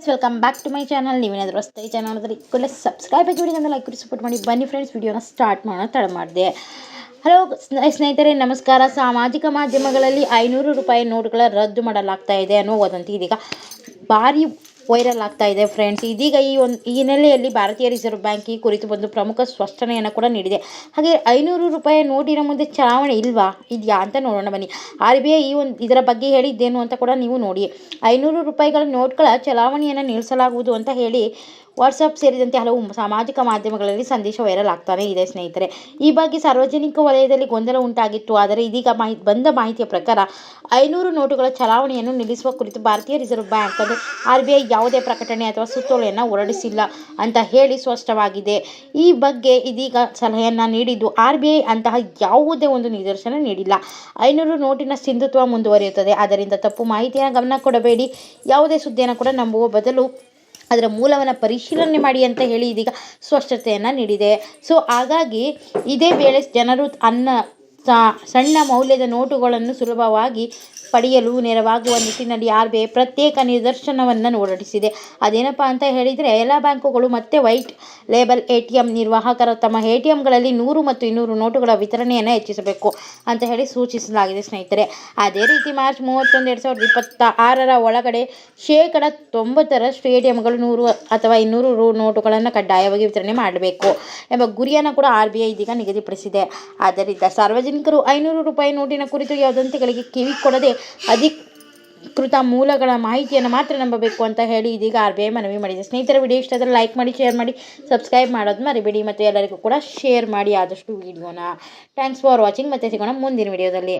Welcome back to my channel. ನೀವೇನಾದರೂ ಹೊಸ್ತಾಗಿ channel ನೋಡಿದ್ರೆ ಈಗಲೇ ಸಬ್ಸ್ಕ್ರೈಬ್ ಆಗಿ ವಿಡಿಯೋನ ಲೈಕ್ ಕೊಡಿ ಸಪೋರ್ಟ್ ಮಾಡಿ. ಬನ್ನಿ ಫ್ರೆಂಡ್ಸ್, ವಿಡಿಯೋನ ಸ್ಟಾರ್ಟ್ ಮಾಡೋಣ ತಡ ಮಾಡಿದೆ. ಹಲೋ ಸ್ನೇಹಿತರೆ, ನಮಸ್ಕಾರ. ಸಾಮಾಜಿಕ ಮಾಧ್ಯಮಗಳಲ್ಲಿ 500 ರೂಪಾಯಿ ನೋಟ್ಗಳ ರದ್ದು ಮಾಡಲಾಗ್ತಾ ಇದೆ ಅನ್ನೋ ವದಂತಿ ಇದೀಗ ಭಾರಿ ವೈರಲ್ ಆಗ್ತಾ ಇದೆ ಫ್ರೆಂಡ್ಸ್. ಇದೀಗ ಈ ಹಿನ್ನೆಲೆಯಲ್ಲಿ ಭಾರತೀಯ ರಿಸರ್ವ್ ಬ್ಯಾಂಕ್ ಈ ಕುರಿತು ಒಂದು ಪ್ರಮುಖ ಸ್ಪಷ್ಟನೆಯನ್ನು ಕೂಡ ನೀಡಿದೆ. ಹಾಗೆ 500 ರೂಪಾಯಿ ನೋಟಿನ ಮುಂದೆ ಚಲಾವಣೆ ಇಲ್ವಾ, ಇದೆಯಾ ಅಂತ ನೋಡೋಣ ಬನ್ನಿ. RBI ಇದರ ಬಗ್ಗೆ ಹೇಳಿದ್ದೇನು ಅಂತ ಕೂಡ ನೀವು ನೋಡಿ. 500 ರೂಪಾಯಿಗಳ ನೋಟ್ಗಳ ಚಲಾವಣೆಯನ್ನು ನಿಲ್ಲಿಸಲಾಗುವುದು ಅಂತ ಹೇಳಿ ವಾಟ್ಸಪ್ ಸೇರಿದಂತೆ ಹಲವು ಸಾಮಾಜಿಕ ಮಾಧ್ಯಮಗಳಲ್ಲಿ ಸಂದೇಶ ವೈರಲ್ ಆಗ್ತಾನೆ ಇದೆ ಸ್ನೇಹಿತರೆ. ಈ ಬಗ್ಗೆ ಸಾರ್ವಜನಿಕ ವಲಯದಲ್ಲಿ ಗೊಂದಲ ಉಂಟಾಗಿತ್ತು. ಆದರೆ ಇದೀಗ ಬಂದ ಮಾಹಿತಿಯ ಪ್ರಕಾರ 500 ನೋಟುಗಳ ಚಲಾವಣೆಯನ್ನು ನಿಲ್ಲಿಸುವ ಕುರಿತು ಭಾರತೀಯ ರಿಸರ್ವ್ ಬ್ಯಾಂಕ್ RBI ಯಾವುದೇ ಪ್ರಕಟಣೆ ಅಥವಾ ಸುತ್ತೋಲೆಯನ್ನು ಹೊರಡಿಸಿಲ್ಲ ಅಂತ ಹೇಳಿ ಸ್ಪಷ್ಟವಾಗಿದೆ. ಈ ಬಗ್ಗೆ ಇದೀಗ ಸಲಹೆಯನ್ನು ನೀಡಿದ್ದು RBI ಅಂತಹ ಯಾವುದೇ ಒಂದು ನಿದರ್ಶನ ನೀಡಿಲ್ಲ. 500 ನೋಟಿನ ಸಿಂಧುತ್ವ ಮುಂದುವರಿಯುತ್ತದೆ, ಅದರಿಂದ ತಪ್ಪು ಮಾಹಿತಿಯನ್ನು ಗಮನ ಕೊಡಬೇಡಿ. ಯಾವುದೇ ಸುದ್ದಿಯನ್ನು ಕೂಡ ನಂಬುವ ಬದಲು ಅದರ ಮೂಲವನ್ನು ಪರಿಶೀಲನೆ ಮಾಡಿ ಅಂತ ಹೇಳಿ ಇದೀಗ ಸ್ಪಷ್ಟತೆಯನ್ನು ನೀಡಿದೆ. ಸೊ ಹಾಗಾಗಿ ಇದೇ ವೇಳೆ ಜನರು ಸಣ್ಣ ಮೌಲ್ಯದ ನೋಟುಗಳನ್ನು ಸುಲಭವಾಗಿ ಪಡೆಯಲು ನೆರವಾಗುವ ನಿಟ್ಟಿನಲ್ಲಿ RBI ಪ್ರತ್ಯೇಕ ನಿದರ್ಶನವನ್ನು ಹೊರಡಿಸಿದೆ. ಅದೇನಪ್ಪ ಅಂತ ಹೇಳಿದರೆ, ಎಲ್ಲ ಬ್ಯಾಂಕುಗಳು ಮತ್ತು ವೈಟ್ ಲೇಬಲ್ ATM ನಿರ್ವಾಹಕರು ತಮ್ಮ ATMಗಳಲ್ಲಿ 100 ಮತ್ತು 200 ನೋಟುಗಳ ವಿತರಣೆಯನ್ನು ಹೆಚ್ಚಿಸಬೇಕು ಅಂತ ಹೇಳಿ ಸೂಚಿಸಲಾಗಿದೆ ಸ್ನೇಹಿತರೆ. ಅದೇ ರೀತಿ ಮಾರ್ಚ್ 31, 2026 ಒಳಗಡೆ 90% ATMಗಳು 100 ಅಥವಾ 200 ನೋಟುಗಳನ್ನು ಕಡ್ಡಾಯವಾಗಿ ವಿತರಣೆ ಮಾಡಬೇಕು ಎಂಬ ಗುರಿಯನ್ನು ಕೂಡ RBI ಇದೀಗ ನಿಗದಿಪಡಿಸಿದೆ. ಆದ್ದರಿಂದ ಸಾರ್ವಜನಿಕರು 500 ರೂಪಾಯಿ ನೋಟಿನ ಕುರಿತು ವದಂತಿಗಳಿಗೆ ಕಿವಿ ಕೊಡದೆ ಅಧಿಕೃತ ಮೂಲಗಳ ಮಾಹಿತಿಯನ್ನು ಮಾತ್ರ ನಂಬಬೇಕು ಅಂತ ಹೇಳಿ ಇದೀಗ RBI ಮನವಿ ಮಾಡಿದೆ. ಸ್ನೇಹಿತರ, ವಿಡಿಯೋ ಇಷ್ಟ ಆದರೆ ಲೈಕ್ ಮಾಡಿ, ಶೇರ್ ಮಾಡಿ, ಸಬ್ಸ್ಕ್ರೈಬ್ ಮಾಡೋದು ಮರಿಬೇಡಿ ಮತ್ತು ಎಲ್ಲರಿಗೂ ಕೂಡ ಶೇರ್ ಮಾಡಿ ಆದಷ್ಟು ವಿಡಿಯೋನ. Thanks for watching. ಮತ್ತೆ ಸಿಗೋಣ ಮುಂದಿನ ವಿಡಿಯೋದಲ್ಲಿ.